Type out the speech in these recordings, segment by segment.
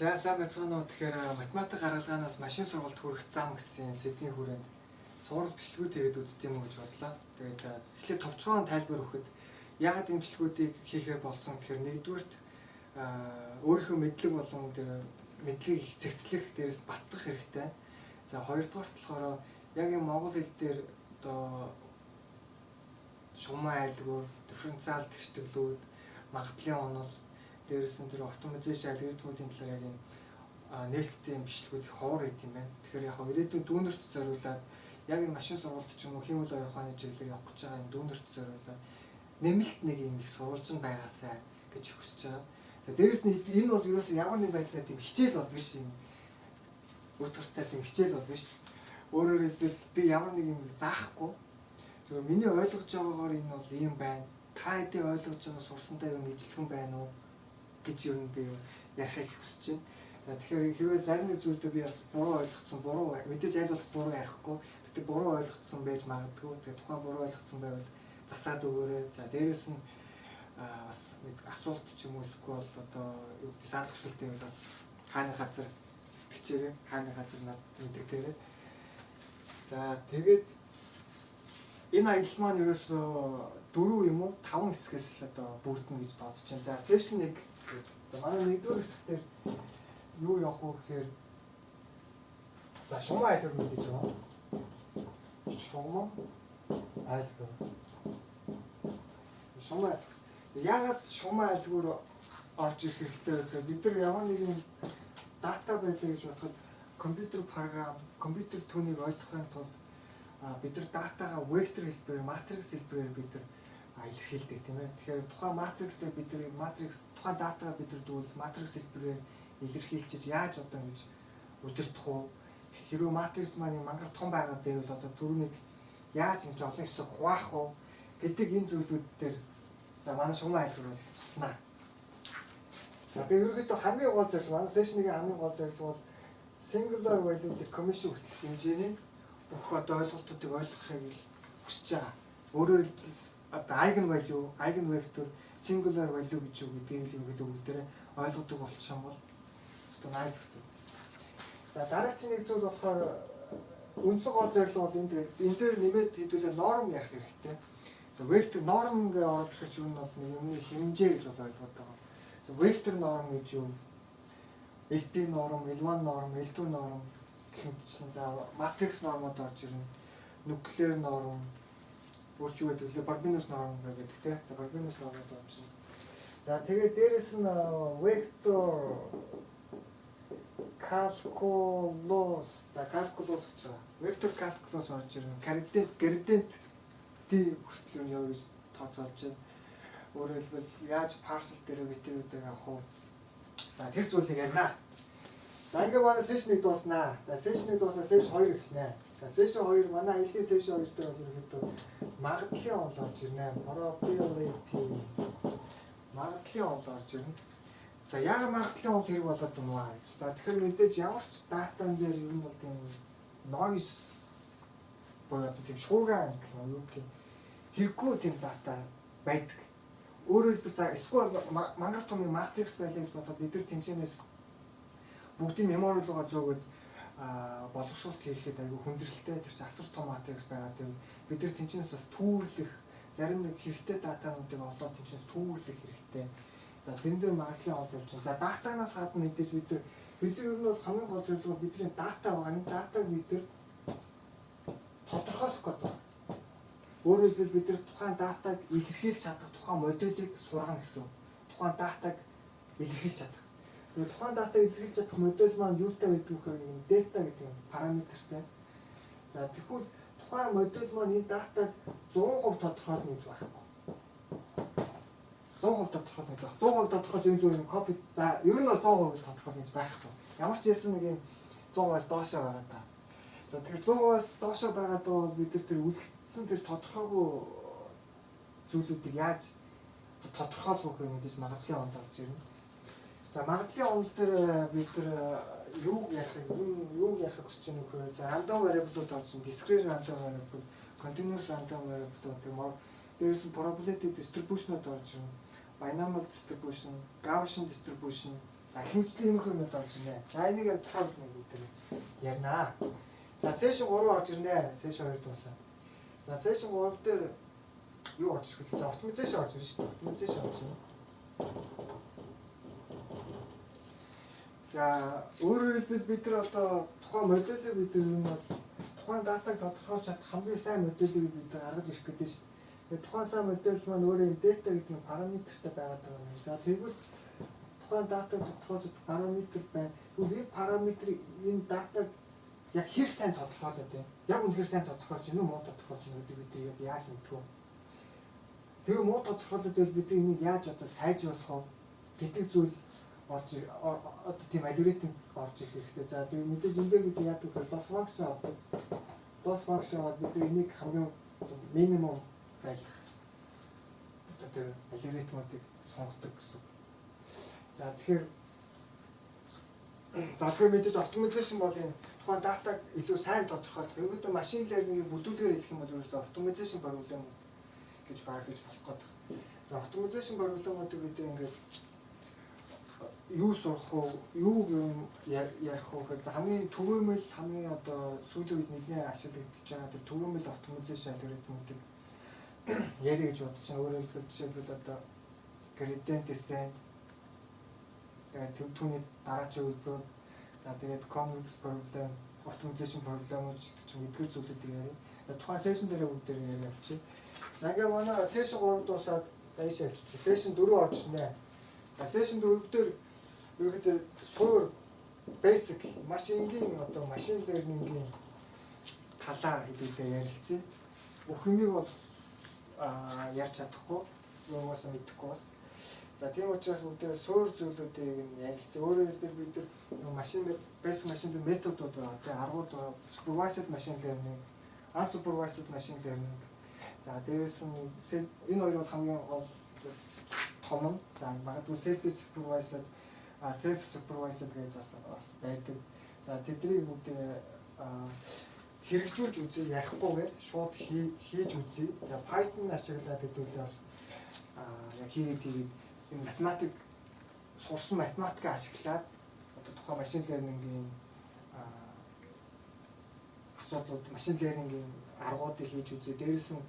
За сайн байцгаана уу. Тэгэхээр математик гаргалгаанаас машин сургалт хүрэх зам гэсэн юм сэдвийн хүрээнд сурал бичлэгүүд тэгээд үзт юм уу гэж бодлоо. Тэгээд эхлээд товчхон тайлбар өгөхөд яагаад энэ бичлэгүүдийг хийхээр болсон гэхээр нэгдүгürt өөрийнхөө мэдлэг болон мэдлэгийг их зэгцлэх, дээрээс баттгах хэрэгтэй. За хоёрдугаарт болохоор яг энэ монгол хэл дээр одоо шугам айлгуур, дифференциал тэгштгэлүүд, магадлалын онол, дээрээс нь тэр оптимизашн алгоритмуудын талаар яг энэ нээлттэй юм бичлэгүүд их ховор байт юм байна. Тэгэхээр яг ирээдүйн дүүнерт зориулаад яг энэ машин сургалт ч юм уу хиймэл оюун ухааны чиглэлээр явах гэж байгаа энэ дүүнерт зориулаад нэмэлт нэг юм их сурвалжин байгаасай гэж хүсэж байгаа. За дээрээс нь энэ бол ерөөсөө ямар нэг байдлаар тийм хичээл бол биш юм. Утгартай тийм хичээл бол биш. Өөрөөр хэлбэл би ямар нэг юм заахгүй. Зөвхөн миний ойлгож байгаагаар энэ бол ийм байна. Та хэдийн ойлгож байгаа сурсандаа юм ижлэгэн байна уу гэж юу би ярихыг хүсэж байна. За тэгэхээр хэрвээ зарим нэг зүйлдээ би бас буруу ойлгоцсон, буруу мэдээж аль болох буруу ярихгүй. Тэгтээ буруу ойлгоцсон байж магадгүй. Тэгээ тухайн буруу ойлгоцсон байвал засаад өгөөрэй. За дээрэс нь бас асуулт ч юм уу эсвэл одоо юу гэдэг санал хүсэлт юм бас хааны газар бичээрэй. Хааны газар над мэддэгээрэй. За тэгээд энэ аялал маань ерөөсөө 4 юм уу 5 хэсгээс л одоо бүрдэнэ гэж тооцож байна. За сешн 1. За манай нэгдүгээр хэсгээр юу явах вэ гэхээр за шугам айлгуур мэдээж байна. Шугам айлгуур. Шугам яагаад шугам айлгуур орж ирэх хэрэгтэй вэ гэхээр бид нар ямар нэгэн дата байлаа гэж бодоход компьютер програм, компьютер түүнийг ойлгохын тулд бид нар датагаа вектор хэлбэрээр, матрикс хэлбэрээр бид нар илэрхийлдэг тийм ээ. Тэгэхээр тухайн матрикстэй бид нар тухайн датагаа бид нар дүүл матрикс хэлбэрээр илэрхийлчих яаж одоо гэж удирдах уу? Хэрвээ матрикс маань мангар том байгаад байвал одоо түрүүнийг яаж ингэж олон хэсэг хуваах уу гэдэг энэ зүйлүүд дээр за манай шугам айлгуур их туснаа. За тэгээ ерөнхийдөө хамгийн гол зорилго манай сешнийг хамгийн гол зорилго бол singular value decommission хүртэлх хэмжээний бүх одоо ойлголтуудыг ойлгохыг хүсэж байгаа. Өөрөөр хэлбэл одоо eigen value, eigen vector, singular value гэж үг гэдгийг л ерөнхийдөө бүгдээрээ ойлгодог болчих юм бол өстой nice гэсэн. За дараагийн нэг зүйл болохоор үндсэн гол зорилго бол энэ дээр нэмээд хэдүүлээ норм ярих хэрэгтэй. За vector norm гэж орох гэж юу нь бол нэг юмны хэмжээ гэж ойлгоод байгаа. За vector norm гэж юу? L2 norm, L1 norm, L2 norm гэх мэт за matrix normод орж ирнэ. Nuclear norm бүрч юу гэдэг вэ? Barbius norm гэдэг тийм. За Barbius normод орж ирнэ. За тэгээд дээрэс нь vector calculus за calculus гэж байна. Vector calculus орж ирнэ. Gradient хүртэл нь явж тооцоолж байна. Өөрөөр хэлбэл яаж parcel дээр векторуудыг авах вэ? За тэр зүйлийг ярина. За ингээ манай session-ыг дууснаа. За session-ыг дуусаа session 2 эхлэнэ. За session 2 манай аялын session 2 дээр бол ерөнхийдөө магадлалын онол орж ирнэ. Probability магадлалын онол орж ирнэ. За яагаад магадлалын онол хэрэг болоод байна вэ гэж. За тэгэхээр мэдээж ямар ч датан дээр ер нь бол тийм noise боёо тийм шууган гэх юм уу гэх хэрэггүй тийм дата байдаг. Өөрөөр хэлбэл за эсвэл мангар том матрикс байлаа гэж бодоход бид нар тэнцэнээс бүгдийн мемори руугаа зөөгөөд боловсруулалт хийхэд айгүй хүндрэлтэй тэр чинь асар том матрикс байгаа. Тийм бид нар тэнцэнээс бас түүрлэх зарим нэг хэрэгтэй датануудыг олоод тэнцэнээс түүрлэх хэрэгтэй. За тэн дээр магадлалын онол явж байна. За датанаас гадна мэдээж бид нар ер нь бол хамгийн гол зорилго бидний дата байгаа. Энэ датаг бид нар тодорхойлох гэдэг. Өөрөөр хэлбэл бид нар тухайн датаг илэрхийлж чадах тухайн модулийг сургана гэсэн. Тухайн датаг илэрхийлж чадах. Тэгээд тухайн датаг илэрхийлж чадах модуль маань юутай байдаг вэ гэхээр дата гэдэг параметртэй. За тэгвэл тухайн модуль маань энэ датаг 100% тодорхойлно гэж байхгүй. 100% тодорхойлно гэж байна. 100% тодорхойлж энэ зүйл нь копи. За ер нь бол 100% тодорхойлно гэж байхгүй. Ямар ч хэлсэн нэг юм 100%-аас доошоо байгаа даа. За тэгэхээр 100%-аас доошоо байгаад бол бид нар тэр үлдсэн тэр тодорхойгүй зүйлүүдийг яаж тодорхойлох вэ гэдээс магадлалын онол орж ирнэ. За магадлалын онол дээр бид нар юу ярих хүсэж байна вэ гэхээр за random variable-ууд орж ирнэ. Discrete random variable, continuous random variable гэх юм. Дээрээс нь probability distribution-ууд орж ирнэ. Binomial distribution, Gaussian distribution, За хэмжлэн иймэрхүү юм орж ирнэ. За энийг тухайн нэг үгээр ярина. За сешн 3 орж ирнэ. Сешн 2 дуусаа. За сешн 3 дээр юу орж ирэх вэ? За оптимизашн орж ирнэ шүү дээ. Оптимизашн орж ирнэ. За өөрөөр хэлбэл бид нар одоо тухайн модулийг бид нар тухайн датаг тодорхойлж чадах хамгийн сайн модулийг бид нар гаргаж ирэх гэдэг шүү дээ. Тухайн сайн модель маань өөрөө энэ дата гэдэг нь параметртай байгаад байгаа юм. За тэгвэл тухайн датаг тодорхойлж чадах параметр байна. Тэгвэл энэ параметрийг энэ датаг яг хэр сайн тодорхойлоод байна? Яг үнэхээр сайн тодорхойлж байна уу, муу тодорхойлж байна гэдэг бид яг яаж мэдэх вэ? Тэр муу тодорхойлоод байвал бид энийг яаж одоо сайжруулах вэ гэдэг зүйл орж одоо тийм алгоритм орж ирэх хэрэгтэй. За тийм мэдээж энэ дээр бид яадаг вэ? Loss function авдаг. Loss function аваад бид энийг хамгийн минимум байлгах одоо тэр алгоритмуудыг сонгодог гэсэн. За тэгэхээр мэдээж оптимизашн бол энэ тухайн датаг илүү сайн тодорхойлох. Ерөнхийдөө машин лернингийг бүдүүлгээр хэлэх юм бол ерөөсөө оптимизашн програм гэж барах хэлж болох гэдэг. За оптимизашн програмуудыг бид ингээд юу сурах уу, юу ярих уу гэхэд хамгийн түгээмэл хамгийн одоо сүүлийн үед нэлээд ашиглагдаж байгаа тэр түгээмэл оптимизашн алгоритмуудыг ярих гэж бодож байна. Өөрөөр хэлбэл жишээлбэл одоо gradient descent түүний дараачийн үйлдвэрүүд за тэгээд convex problem, optimization проблемууд гэдэг чинь эдгээр зүйлүүдийг ярив. Тухайн session дээр бүгд дээр яриа явчих. За ингээ манай session 3 дуусаад даашаа явчих. Session 4 орж ирнэ. За session 4 дээр ерөөхдөө суур basic маш энгийн одоо машин learning-ийн талаар хэдүүлээ ярилцъя. Бүх юмыг бол ярьж чадахгүй, юугаас мэдэхгүй бас. За тийм учраас бүгдээ суур зүйлүүдийг нь ярилцъя. Өөрөөр хэлбэл бид нар машин basic машин методууд байна. За аргууд байна. Supervised machine learning, unsupervised machine learning. За дээрээс нь энэ хоёр бол хамгийн гол том. За магадгүй self-supervised гэж бас байдаг. За тэднийг бүгдээ хэрэгжүүлж үзье, яриахгүйгээр шууд хийж үзье. За Python ашиглаад хэдүүлээ бас яг хийгээд энэ математик сурсан математикийг ашиглаад одоо тухайн машин лернингийн асуудлууд, машин лернингийн аргуудыг хийж үзье. Дээрээс нь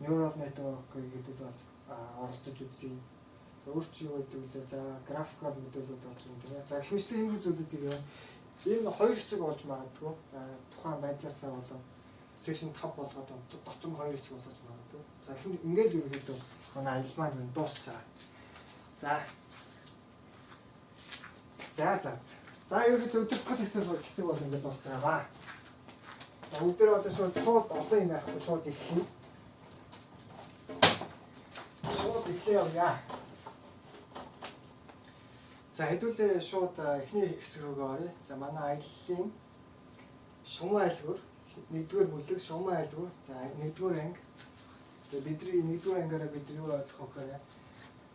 neural network гэдэг бас оролдож үзье. Өөрч юу гэдэг вэ? За графикал модулууд болж байна тийм ээ. За хэмжлэн хэмжүү зүйлүүдийг энэ хоёр хэсэг болж магадгүй. Тухайн байдлаасаа болоод session 5 болгоод дотор нь хоёр хэсэг болгож магадгүй. За ингээд ерөнхийдөө манай аялал маань дуусчихаа. За ерөнхийдөө өдөртгөл хэсэг бол ингээд дуусчихаа. За өдөр одоо шууд олон юм яахгүй шууд эхлэе. Шууд эхлэе явъя. За хэдүүлээ шууд эхний хэсэг рүүгээ оръё. За манай аяллаа шумуу айлгуур нэгдүгээр бүлэг шумуу айлгуур. За нэгдүгээр анги. Тэгээ бидний нэгдүгээр ангиараа бид юу ойлгох вэ гэхээр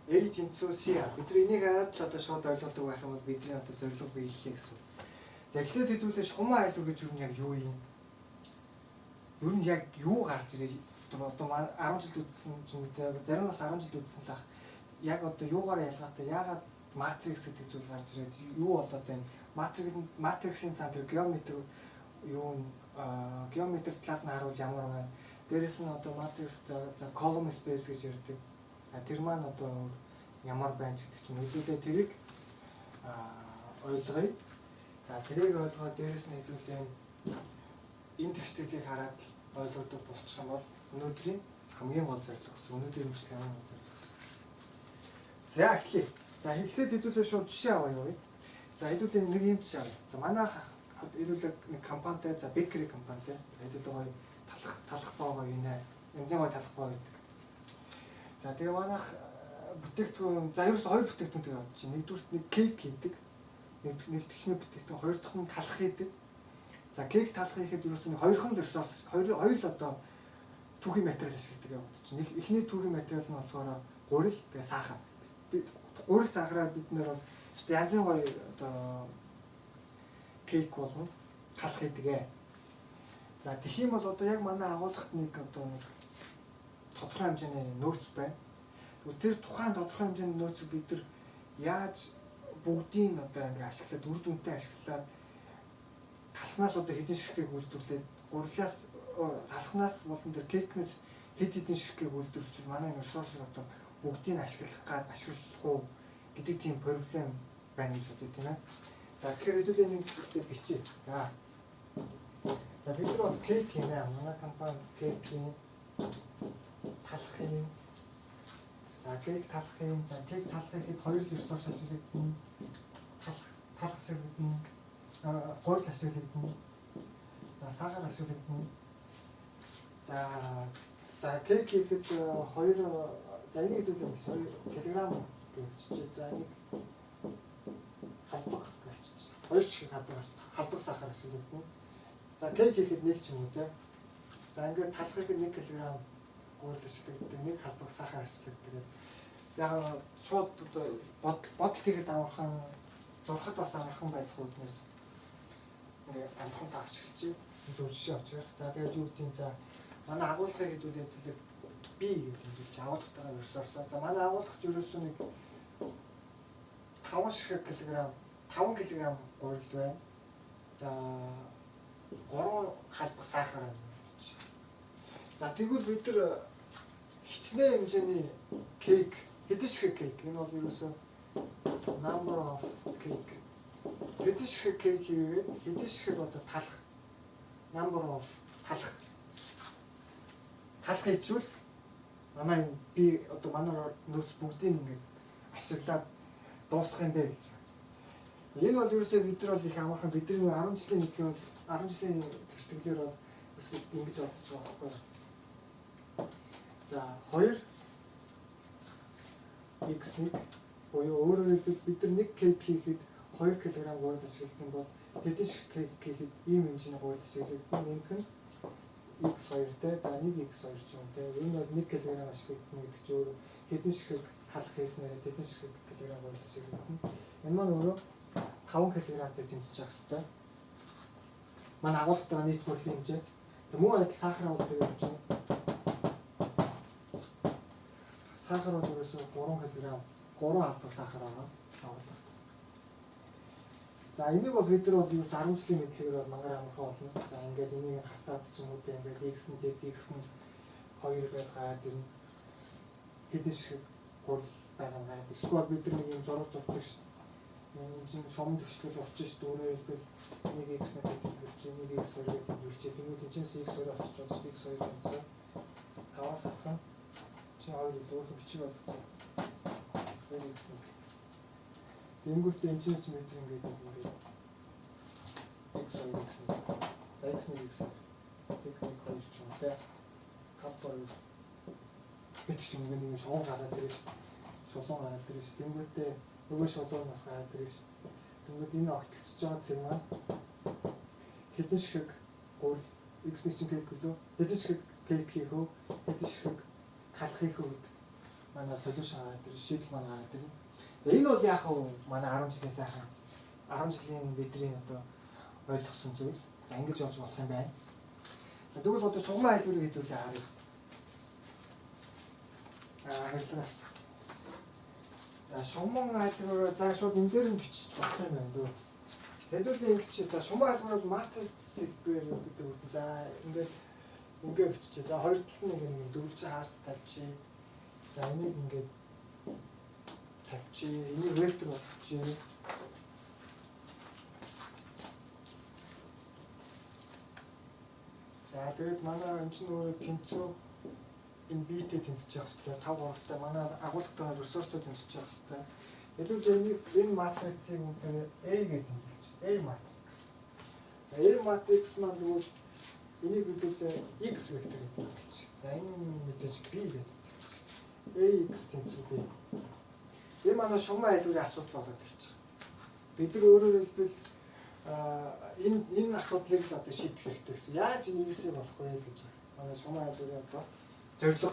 A тэнцүү C. Бид энийг хараад л одоо шууд ойлгодог байх юм бол бидний одоо зорилго биелэлээ гэсэн. За эхлээд хэдүүлээ шумуу айлгуур гэж юу нь яг юу юм? Юу нь яг юу гарч ирээ? Одоо 10 жил үтсэн ч юм уу зарим бас 10 жил үтсэн л ах. Яг одоо юугаар ялгаатай яагаад матрикс гэдэг зүйл гарч ирээд юу болоод байна? Матриксийн цаана тэр геометри юу геометри талаас нь харуул ямар байна? Дээрээс нь одоо матрикс за column space гэж ярьдаг. Тэр маань одоо ямар байна гэдэг чинь хэдүүлээ тэрийг ойлгоё. За тэрийг ойлгоод дээрээс нь хэдүүлээ энэ тестийг хараад ойлгодог болчих юм бол өнөөдрийн хамгийн гол зорилго гэсэн. Өнөөдрийн бичлэгийн хамгийн гол зорилго гэсэн. За эхлэе. За эхлээд хэдүүлээ шууд жишээ аваа явъя. За хэдүүлээ нэг юм жишээ авъя. За манай хэдүүлээ нэг компанитай за bakery компанитай хэдүүлээ гоё талах боогоо юунэ. Янзын гоё талах боо гэдэг. За тэгээ манайх бүтээгдэхүүн за ерөөс хоёр бүтээгдэхүүн тэгээ авч чинь. Нэгдүгürt нэг кейк хийдэг. Нэг техникний бүтээгдэхүүн, хоёр дахь нь талах хийдэг. За кейк талах хийхэд ерөөс нь хоёрхан ресурс хоёр л одоо түүхийн материал ашигладаг яваад чинь. Эхний түүхийн материал нь болохоор гурил тэгээ сахар. Гурил сахараар бид нэр бол янзын гоё одоо кейк болно. Талах хийдэг. За тэгэх юм бол одоо яг манай агуулгад нэг одоо нэг тодорхой хэмжээний нөөц байна. Тэр тухайн тодорхой хэмжээний нөөцийг бид нар яаж бүгдийн одоо ингээ ашиглаад үр дүнтэй ашиглаад талхнаас одоо хэдэн ширхгийг үйлдвэрлээд гурлаас талхнаас болон тэр кейкнээс хэд хэдэн ширхгийг үйлдвэрлэж манай энэ ресурсыг одоо бүгдийг ашиглах уу гэдэг тийм проблем байна гэж боддог тийм ээ. За тэгэхээр хэдүүлээ нэг зүйлээ бичиж. За бид нар бол кейк юм аа. Манай компани кейкийн талхын. За кейк талхын. За кейк талхыг хэд хоёр ресурс ашиглагдана. Талх ашиглагдана. Гурил ашиглагдана. За сахар ашиглагдана. За кейк хийхэд хоёр за энийг хэдүүлээ бич 2 кг гэвчээ. За энийг халбах гэвчээ. Хоёр чихийг халбах сахар ашиглагдана. За кейк хийхэд нэг ч юм уу те. За ингээд талхыг 1 кг гурил ашиглагддаг, нэг халбах сахар ашиглагддаг. Яг шууд бодол хийхэд амархан зурхад бас амархан байх үүднээс ингээд амархан тавч эхэлж зөв жишээ учраас. За тэгээд юу гэдэг юм за манай агуулгыг хэдүүлээд би гэдэг хэлж агуулгатайгаа ресурсоо. За манай агуулгад ерөөсөө нэг 5 кг гурил байна. За 3 халбах сахар байна. За тэгвэл бид нар хичнээн хэмжээний кейк хэдэн ширхэг кейк энэ бол ерөөсөө number of cake хэдэн ширхэг кейк хийгээд хэдэн ширхэг одоо талах number of талах хийжүүл манай би одоо манай нөөц бүгдийг ингээд ашиглаад дуусгах юм бэ гэж. Энэ бол ерөөсөө бид нар бол их амархан бидний 10 жилийн мэдлэг бол 10 жилийн төсвөлөөр бол ерөөсөө ингэж бодож байгаа байхгүй. За 2 x1 буюу өөрөөр хэлбэл бид нар нэг кейк хийхэд 2 кг гурил ашиглах юм бол хэдэн шиг кейк хийхэд ийм хэмжээний гурил ашиглах нэмэх нь x2 те. За 1x2 ч юм те. Энэ бол 1 кг ашиглах гэдэг чинь өөр хэдэн шиг талах хийснээр хэдэн шиг кг гурил ашиглах нь. Энэ маань өөрөө 5 кг-тэй тэнцэж явах хэрэгтэй. Манай агуулгатайгаа нийт гурилын хэмжээ. За мөн адил сахар бол тэгээд явж байна. Сахар бол ерөөсөө 3 кг 3 халбах сахар байгаа агуулгад. За энийг бол бид нар бол ерөөс 10 жилийн мэдлэгээр бол мангар амархан болно. За ингээд энийг хасаад ч юм уу те ингээд x нь дэд x нь 2 байгаад гараад ирнэ. Хэдэн шиг гурил байгаа нь гараад. Эсвэл бид нар нэг юм зураг зурдаг шүү. Энэ чинь шомон төгсгөл болчих шүү. Өөрөөр хэлбэл 1x нэг гэдэг хэлж, 1x 2 гэдэг хэлж, тэгвэл тэнцээс x 2 очиж болж x 2 тэнцээ 5-аас асгана. Чи 2 өөр бичиг болгох. 2x нэг. Тэнгүүтээ энэ чинь метр ингээд x 2 x нэг. За x нэг x техник 2 ч юм те. 5 2 гэдэг ч юм нэг шоон гараад ирж шулуун гараад ирж тэнгүүтээ нөгөө шулуунаас гараад ирж тэнгүүд энэ огтлцож байгаа зэрэг маань хэдэн ширхэг гурил x нэг чинь кейк лөө хэдэн ширхэг кейк хийх үү хэдэн ширхэг талах хийх үү манай солиушн гараад ирж шийдэл маань гараад ирнэ. Тэгээ энэ бол яг хөө манай 10 жилийн сайхан 10 жилийн бидний одоо ойлгосон зүйл. За ингэж явж болох юм байна. Тэгвэл одоо шугамын айлгуурыг хэдүүлээ харъя. Баярлалаа. За шугамын айлгуураа за шууд энэ дээр нь бичиж болох юм байна дөө. Хэдүүлээ ингэж за шугамын айлгуурал матрицээр гэдэг үг. За ингээд бичиж. За хоёр талд нь нэг дөрвөлжин хаац тавьчих. За энийг ингээд тавьчих. Энийг вектор болгочих. За тэгээд манай энэ чинь өөрөө тэнцүү энэ биетэй тэнцэж явах хэрэгтэй. 5 3-тай манай агуулгатай ресурстай тэнцэж явах хэрэгтэй. Хэдүүлээ энэ матрицыг үнээр A гэдэг юм хэлж. A matrix. A matrix маань тэгвэл энийг хэдүүлээ X вектор гэдэг юм хэлж. За энэ мэдээж B гэдэг. AX тэнцүү B. Энэ манай шугамын айлгуурын асуудал болоод ирж байгаа. Бид нар өөрөөр хэлбэл энэ асуудлыг л одоо шийдэх хэрэгтэй гэсэн. Яаж нэгсээ болох вэ гэж манай шугамын айлгуурын одоо зорилго.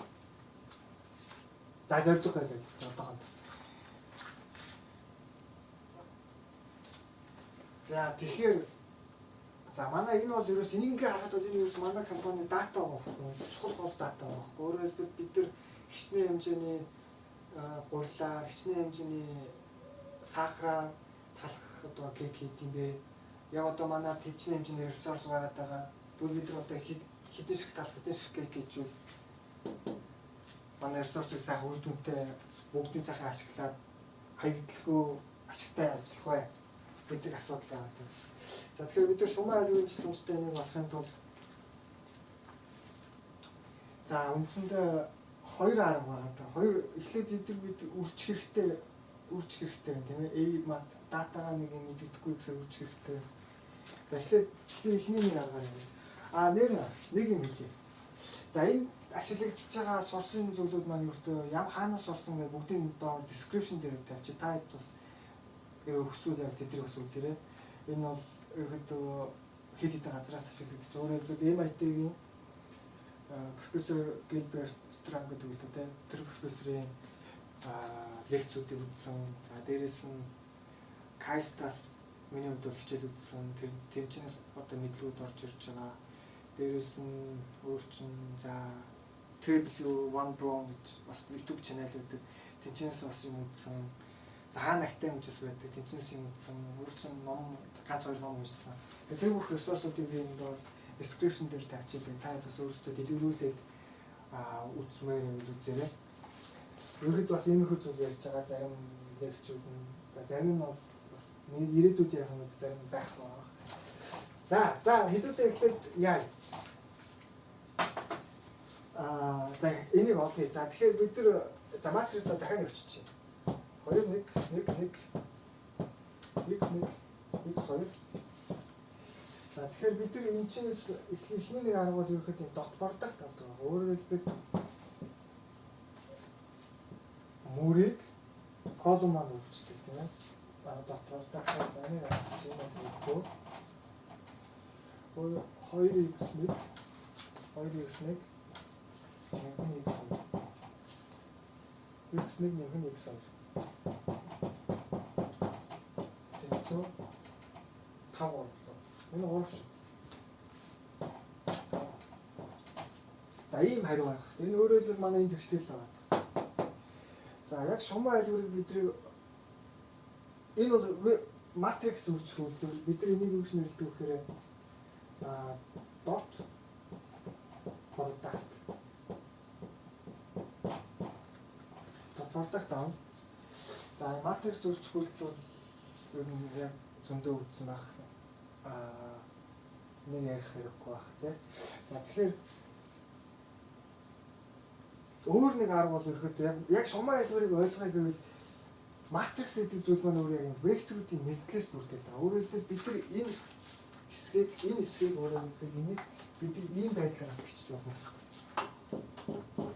За зорилго байлаа одоохонд. За тэгэхээр за манай энэ бол ерөөс энийг ингээ харахад бол энэ ерөөс манай компани дата авахгүй чухал гол дата авахгүй. Өөрөөр хэлбэл бид нар хичнээн хэмжээний гурилаар хичнээн хэмжээний сахараа талах одоо кек хийх юм бэ. Яг одоо манай тэжний хэмжээний ресурс байгаад байгаа. Тэгвэл бид одоо хэдэн шиг талах, хэдэн шиг кек хийжүүл манай ресурсыг сайхан үр дүнтэй бүгдийн сайхан ашиглаад хаягдлгүй ашигтай ажиллах бай гэдэг асуудал байгаа. За тэгэхээр бид нар шумаа айлгын тусламжтай нэг болохын тулд за үндсэндээ хоёр арга байгаа. Хоёр эхлээд бид үржих хэрэгтэй тийм ээ. A-мат датагаа нэг юм мэддэггүй гэсэн үржих хэрэгтэй. За эхлээд эхний нэг аргаар юм. Нэг юм хэлье. За энэ ашиглагдж байгаа сурсан зүйлүүд маань өөртөө ямар хаанаас сурсан гэж бүгдийн доор description дээр тавьчих. Та хэд бас өгсүүл яг тэднийг бас үзээрэй. Энэ бол ерөөдөө хэд хэдэн газраас ашиглагдаж байгаа. Өөрөөр хэлбэл MIT-ийн профессор Гилберт Странг гэдэг үү те. Тэр профессорын лекцүүдийг үзсэн. За дээрэс нь Кайстас миний хувьд бол хичээл үзсэн. Тэр тэмчнээс одоо мэдлүүд орж ирж байгаа. Дээрэс нь өөрчн за W1 Bro гэж бас YouTube channel үүдэг. Тэмчнээс бас юм үзсэн. За хаана ахтай юм жис байдаг. Тэмчнээс юм үзсэн. Өөрчн ном ганц хоёр ном уншсан. Тэр бүх ресурсуудыг би энэ доор description дээр тавьчихъя. Та бас өөрсдөө дэлгэрүүлээд үзмээр юм үзээрэй. Өөрөд бас иймэрхүү зүйл ярьж байгаа зарим лекцүүд нь зарим нь бол бас ирээдүйд ярих юм зарим нь байх байгаа. За хэдүүлээ эхлээд яа. За энийг окей. За тэгэхээр бид нар за матрицаа дахиад өччих. 2 1 1 1 x2. За тэгэхээр бид нар энэ чинээс эхний нэг арга бол ерөөхдөө дот продакт авдаг байгаа. Өөрөөр хэлбэл мөрийг колум маань үрждэг тийм ээ. Дот продакт зааны чинь өгөө. 2x1 2x1 x1 нэг x2. Тэнцүү 5 орлоо. Энэ 3 шүү. За ийм хариу байх хэрэгтэй. Энэ өөрөөр хэлбэл манай энэ төвчтэй л байгаа. За яг шумаа айлгуурыг бидний энэ бол матрикс үржих үйлдэл. Бид нар энийг юу гэж нэрлэдэг вэ гэхээр dot product. Dot product аа. За матрикс үржих үйлдэл бол ер нь яг зөндөө үзсэн байх. Нэг ярих хэрэггүй байх тийм. За тэгэхээр өөр нэг арга бол ерөөхдөө яг шумаа айлгуурыг ойлгохыг гэвэл матрикс гэдэг зүйл маань өөр яг векторуудын нэгдлээс бүрдээд байгаа. Өөрөөр хэлбэл бид нар энэ хэсгийг өөрөөр хэлбэл энийг бид ийм байдлаар бичиж болно.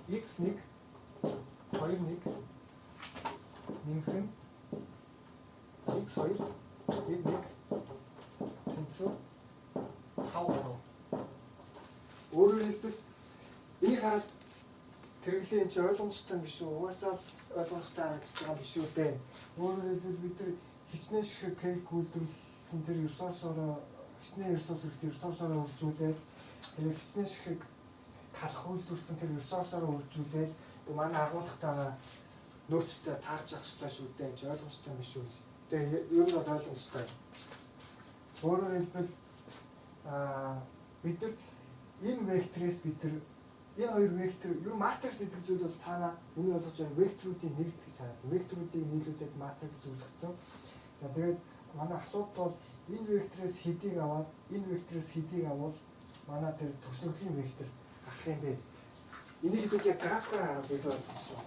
x1 2 1 нэмэх нь x2 1 тэнцүү 5 3. Өөрөөр хэлбэл энийг хараад тэрглээ чи ойлгомжтой биш үү? Угаасаа ойлгомжтой харагдаж байгаа биш үү дээ. Өөрөөр хэлбэл бид нар хичнээн шиг кейк үйлдвэрлэсэн тэр ресурсороо хичнээн ресурсороо үржүүлээд тэгээд хичнээн шиг талах үйлдвэрлэсэн тэр ресурсороо үржүүлээд манай агуулгатай байгаа нөөцтэй таарч явах хэрэгтэй шүү дээ. Чи ойлгомжтой биш үү? Тэгээд ер нь бол ойлгомжтой. Өөрөөр хэлбэл бид нар энэ векторээс бид нар энэ хоёр вектор, юу матрикс гэдэг зүйл бол цаана миний ойлгож байгаа векторуудын нэгдэл гэж хараад. Векторуудыг нийлүүлээд матрикс үүсгэсэн. За тэгээд манай асуудал бол энэ векторээс хэдийг аваад энэ векторээс хэдийг авал манай тэр төсөглийн вектор гарах юм бэ. Энийг бид яг графикаар хараад бид ойлгосон.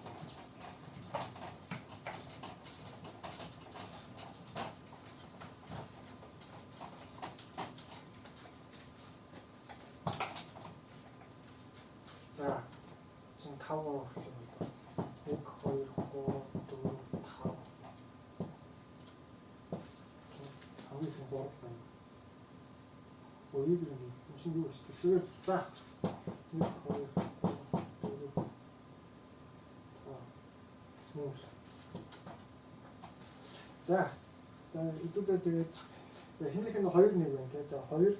За 5 орлоо. 1 2 3 4 5. Хамгийн их 3 байна. Өөрөөр хэлбэл машин юу гэж тэгэхээр за 1 2 3 4 5. За хэдүүлээ тэгээд хинийх нь 2 1 байна тий. За 2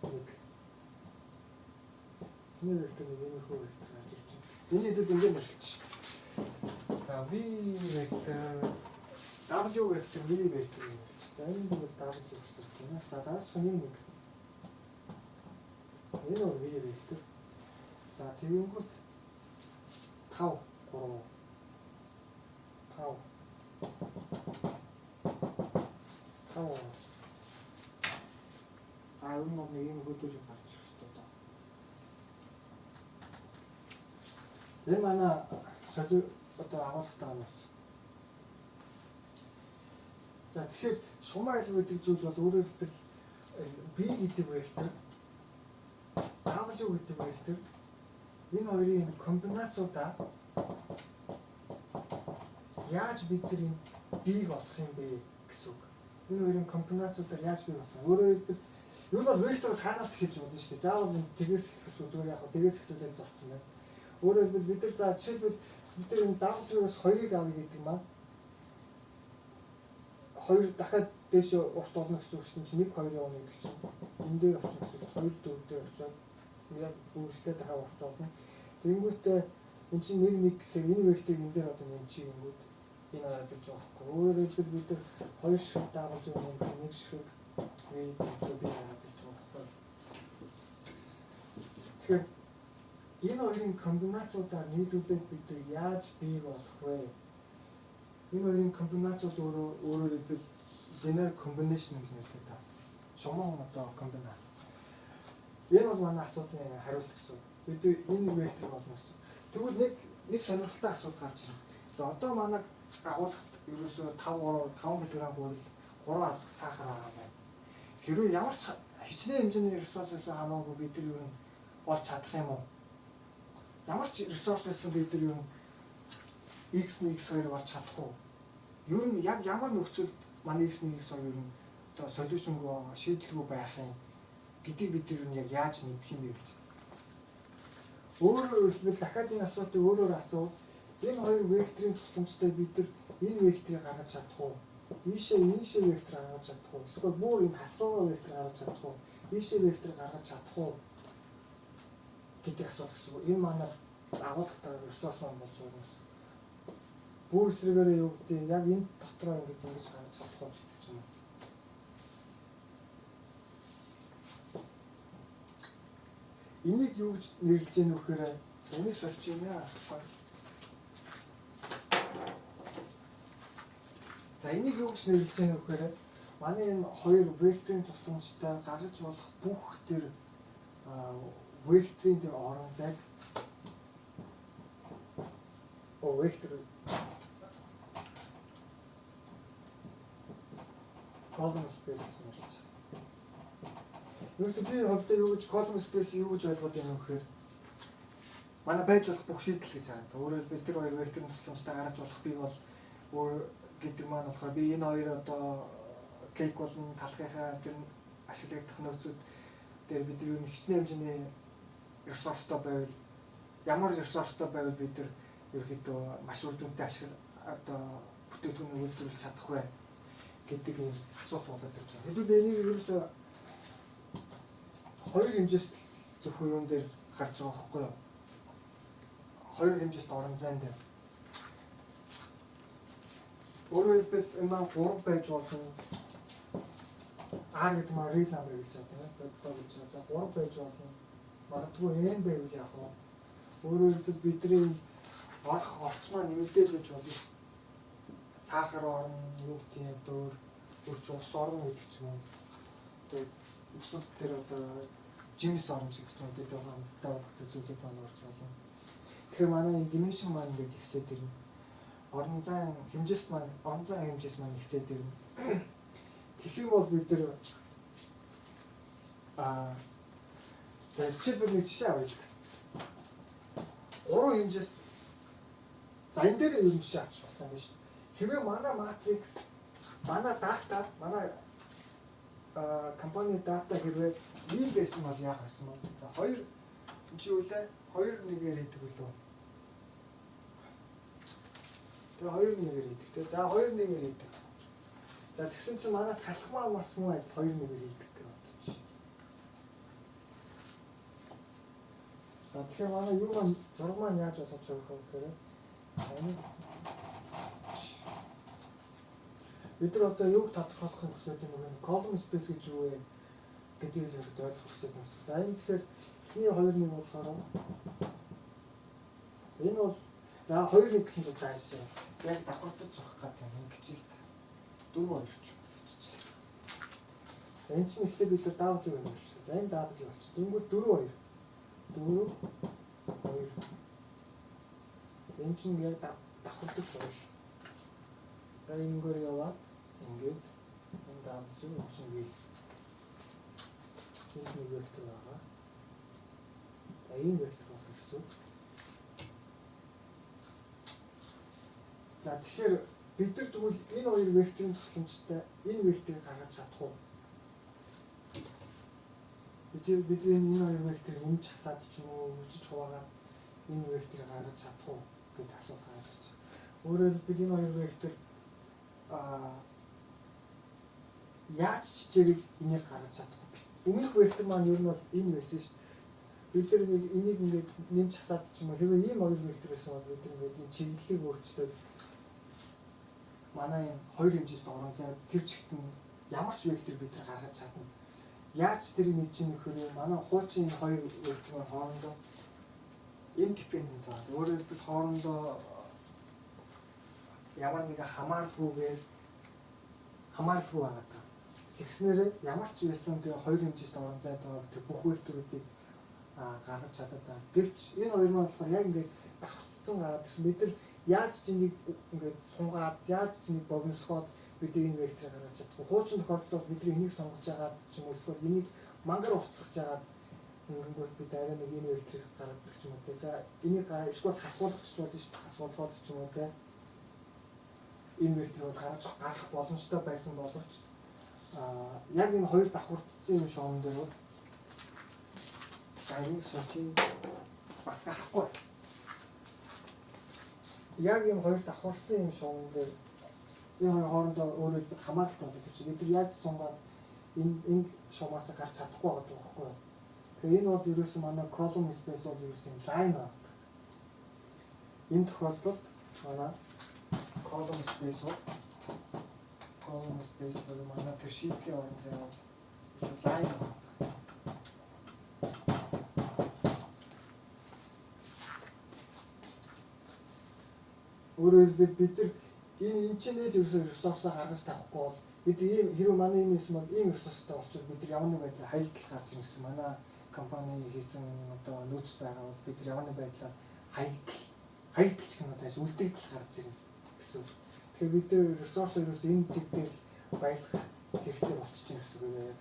1 нэг вектор нэг иймэрхүү вектор гарч ирж байна. Энийг хэдүүл ингээд нэрлэж. За v вектор W вектор, V вектор юм. За энэ бол W гэсэн үг байна. За дараачих нь нэг. Энэ бол V вектор. За тэгэнгүүт 5 3 5 5 энэ нэг юм хөдөлгөөн гарч ирэх хэрэгтэй даа. Энэ манай соли одоо агуулгатай юм байна. За тэгэхээр шумаа айлг гэдэг зүйл бол өөрөөр хэлбэл V гэдэг вектор, W гэдэг вектор энэ хоёрын комбинацуудаа яаж бид нар энэ B-г олох юм бэ гэсэн үг. Энэ хоёрын комбинацуудаар яаж B болох вэ? Өөрөөр хэлбэл юу нь бол векторыг хаанаас эхэлж болно шүү дээ. Заавал энэ тэгээс эхлэх үү зүгээр яг тэгээс эхлүүлээд зорцсон байна. Өөрөөр хэлбэл бид нар за жишээлбэл бид нар энэ W-аас 2-ыг авъя гэдэг маань 2 дахиад дээш урт болно гэсэн үг чинь 1 2 явна гэдэг чинь энэ дээр очих гэсэн үг 2 4 дээр очиод яг үргэлжлээд дахиад урт болно. Тэнгүүтээ энэ чинь 1 1 гэхээр энэ векторыг энэ дээр одоо нэмчих юмгууд энэ арга гэж байгаа байхгүй. Өөрөөр хэлбэл бид нар 2 шиг дагуулж байгаа юм 1 шиг V гэсэн би арга гэж байгаа байхгүй. Тэгэхээр энэ хоёрын комбинацуудаар нийлүүлээд бид нар яаж B-г олох вэ? Энэ хоёрын комбинацууд өөрөөр хэлбэл linear combination гэж нэрлэдэг та. Шуман одоо комбинац. Энэ бол манай асуудлын хариулт гэсэн. Бид энэ векторыг олно гэсэн. Тэгвэл нэг сонирхолтой асуулт гарч ирнэ. За одоо манай агуулгад ерөөсөө 5 кг хүрэл 3 алх сахар байгаа юм байна. Хэрвээ ямар ч хичнээн хэмжээний ресурсээс хамаагүй бид нар юу олж чадах юм уу? Ямар ч ресурсээс бид нар юу x1 x2 болж чадах уу? Ер нь яг ямар нөхцөлд манай x1 x2 ер нь одоо солиушнгүй шийдэлгүй байх юм гэдгийг бид ер нь яг яаж мэдэх юм бэ гэж. Өөрөөр хэлбэл дахиад энэ асуултыг өөрөөр асуувал энэ хоёр векторын тусламжтай бид нар энэ векторыг гаргаж чадах уу? Ийшээ вектор гаргаж чадах уу? Эсвэл бүр энэ хасруу вектор гаргаж чадах уу? Ийшээ вектор гаргаж чадах уу? гэдэг асуулт гэсэн. Энэ манай агуулгатай ресурс маань болж байгаа юм. Бүр эсрэгээрээ юу гэдэг яг энэ дотроо ингэж гаргаж чадах уу гэдэг юм. Энийг юу гэж нэрлэж яах вэ гэхээр энийг солих юм яа. За энийг юу гэж нэрлэж яах вэ гэхээр манай энэ хоёр векторын тусламжтай гаргаж болох бүх тэр векторын тэр орон зайг вектор column space гэж нэрлэж. Өөрөөр би хөвдөө юу гэж column space юу гэж ойлгоод байна вэ гэхээр манай байж болох бүх шийдэл гэж хараад. Өөрөөр хэлбэл тэр хоёр векторын тусламжтай гаргаж болох би бол өөр гэдэг маань болохоор би энэ хоёр одоо кейк болон талхынхаа тэр ашиглагдах нөхцөл дээр бид юу хичнээн хэмжээний ресурстой байвал ямар ресурстой байвал бид нар ерөөхдөө маш үр дүнтэй одоо бүтээгдэхүүн үйлдвэрлэж чадах вэ гэдэг ийм асуулт болоод ирж байгаа. Хэдүүл энийг ерөөсөө хоёр хэмжээст зөвхөн юун дээр харж байгаа байхгүй юу? Хоёр хэмжээст орон зайн дээр. Өөрөөр хэлбэл энэ маань 3 байж болно. R гэдэг маань real number гэж байгаа тийм ээ. Бодож гэж. За 3 байж болно. Магадгүй n байвал яах вэ? Өөрөөр хэлбэл бидний орох орц маань нэмэгдэж байж болно. Сахар орно, юу гэдэг нь дөр ус орно гэдэг ч юм уу. Тэгээд усад тэр одоо жимс орно гэдэг ч юм уу. Тэгээд хамттай болгохтой зүйлүүд маань орж болно. Тэгэхээр манай энэ dimension маань ингээд ихсээд ирнэ. Орон зайн хэмжээс маань ихсээд ирнэ. Тэгэх юм бол бид нар жишээлбэл нэг жишээ авъя. 3 хэмжээс за энэ дээр юм жишээ авч болох юм биш. Хэрвээ манай матрикс, манай дата, манай компани дата хэрвээ ийм байсан бол яах вэ? За 2 чи юу лээ? 2 1-ээр хийдэг үлээ. Тэгээ 2 1-ээр хийдэг те. За 2 1-ээр хийдэг. За тэгсэн чинь манай талхмаа бас муу 2 1-ээр хийдэг гэж бодчих. За тэгэхээр манай юу маань зураг маань яаж болгож байгаа вэ гэхээр бид нар одоо юуг тодорхойлохын хүсэж байгаа юм бэ? Column space гэж юу вэ гэдгийг л ойлгох хүсэж байна. За энэ тэгэхээр эхний хоёр нэг болохоор энэ бол за хоёр нэг гэх юм бол заашаа яг давхартад зурх гэдэг юм хичээл та. 4 2 ч хичээл. За энэ чинь эхлээд бид W юм болчихсон. За энэ W болчих. Дөнгөж 4 2 2 энэ чинь яг давхартад зурш. За энэгээр яваад ингээд энэ W чинь би энэ нэг вектор байгаа. За энэ вектор болох гэсэн. За тэгэхээр бид нар тэгвэл энэ хоёр векторын тусламжтай энэ векторыг гаргаж чадах уу? Бид энэ хоёр векторыг нэмж хасаад ч юм уу үржиж хуваагаад энэ векторыг гаргаж чадах уу гэдэг асуулт гарч ирж байна. Өөрөөр хэлбэл энэ хоёр вектор яаж ч чирийг энийг гаргаж чадахгүй. Өмнөх вектор маань ер нь бол энэ байсан шүү дээ. Бид нар энийг ингээд нэмж хасаад ч юм уу хэвээ ийм хоёр вектор байсан бол бид нар ингээд энэ чиглэлийг өөрчлөөд манай энэ хоёр хэмжээст орон зай тэр чигт нь ямар ч вектор бид нар гаргаж чадна. Яаж тэрийг мэдэж юм гэхээр манай хуучин энэ хоёр вектор маань хоорондоо independent байна. Өөрөөр хэлбэл хоорондоо ямар нэг хамааралгүйгээр хамааралгүй байгаа даа. Тэгснээрээ ямар ч байсан тэр хоёр хэмжээст орон зайд байгаа тэр бүх векторуудыг гаргаж чадаад байна. Гэвч энэ хоёр маань болохоор яг ингээд давхцсан гараад ирсэн. Бид нар яаж ч энийг ингээд сунгаад яаж ч энийг богиносгоод бид энэ векторыг гаргаж чадахгүй. Хуучин тохиолдолд бид энийг сонгож байгаа ч юм уу эсвэл энийг мангар уцсгаж байгаа ингэнгүүт бид арай нэг энэ векторыг гаргадаг ч юм уу те. За энийг эсвэл хасуулгач ч болно шүү дээ. Хасуулгоод ч юм уу те. Энэ векторыг бол гаргах боломжтой байсан боловч яг энэ хоёр давхурдсан юм шоон дээр бол энэ сочийн бас гарахгүй. Яг энэ хоёр давхурсан юм шоон дээр энэ хоёр хоорондоо өөрөөр хэлбэл хамааралтай болоод чи бид нар яаж сунгаад энэ шуумаас гарч чадахгүй байгаа байхгүй юу? Тэгэхээр энэ бол ерөөсөн манай column space бол ерөөсөн line байна. Энэ тохиолдолд манай column space бол манай тэр шийдлийн орон зай бол line байна. Өөрөөр хэлбэл бид нар энэ чинь л ерөөсөө ресурсаа гаргаж тавихгүй бол бид ийм хэрвээ манай энэ юм бол ийм ресурстай болчихвол бид нар ямар нэг байдлаар хаягдл гарч ирнэ гэсэн. Манай компани хийсэн одоо нөөц байгаа бол бид нар ямар нэг байдлаар хаягдл ч юм уу тааш үлдэгдэл гарч ирнэ гэсэн. Тэгэхээр бид нар ресурс ерөөсөө энэ зэг дээр баялах хэрэгтэй болчихж байна гэсэн үг яг